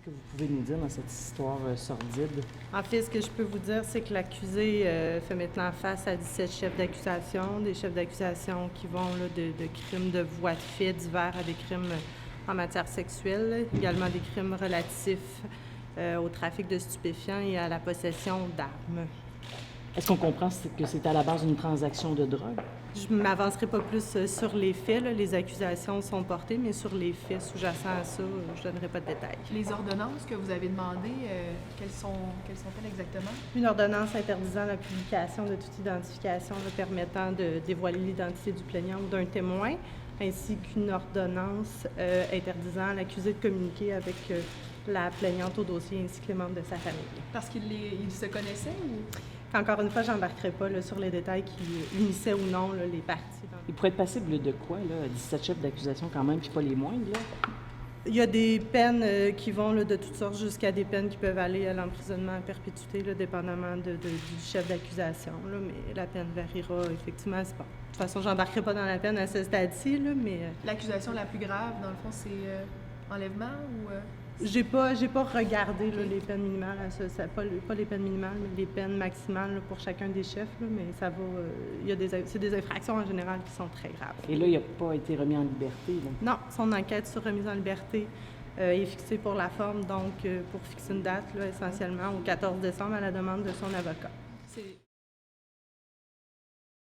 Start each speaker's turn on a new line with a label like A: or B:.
A: que vous pouvez nous dire dans cette histoire sordide?
B: En fait, ce que je peux vous dire, c'est que l'accusé fait maintenant face à 17 chefs d'accusation, des chefs d'accusation qui vont là, de crimes de voies de fait divers à des crimes en matière sexuelle, également des crimes relatifs au trafic de stupéfiants et à la possession d'armes.
A: Est-ce qu'on comprend que c'est à la base d'une transaction de drogue?
B: Je ne m'avancerai pas plus sur les faits. Là. Les accusations sont portées, mais sur les faits sous-jacents à ça, je ne donnerai pas de détails.
C: Les ordonnances que vous avez demandées, quelles sont-elles exactement?
B: Une ordonnance interdisant la publication de toute identification là, permettant de dévoiler l'identité du plaignant ou d'un témoin, ainsi qu'une ordonnance interdisant à l'accusé de communiquer avec la plaignante au dossier ainsi que les membres de sa famille.
C: Parce qu'ils se connaissaient ou?
B: Encore une fois, je n'embarquerai pas là, sur les détails qui unissaient ou non là, les parties.
A: Il pourrait être passible de quoi, là? 17 chefs d'accusation quand même, puis pas les moindres, là?
B: Il y a des peines qui vont là, de toutes sortes jusqu'à des peines qui peuvent aller à l'emprisonnement à perpétuité, là, dépendamment du chef d'accusation. Là, mais la peine variera effectivement. De toute façon, je n'embarquerai pas dans la peine à ce stade-ci, là, mais...
C: L'accusation la plus grave, dans le fond, c'est enlèvement ou...
B: J'ai pas regardé là, les peines minimales, pas les peines minimales, mais les peines maximales là, pour chacun des chefs, là, mais ça va. C'est des infractions en général qui sont très graves.
A: Et là, il n'a pas été remis en liberté, là?
B: Non, son enquête sur remise en liberté est fixée pour la forme, donc pour fixer une date, là, essentiellement au 14 décembre à la demande de son avocat.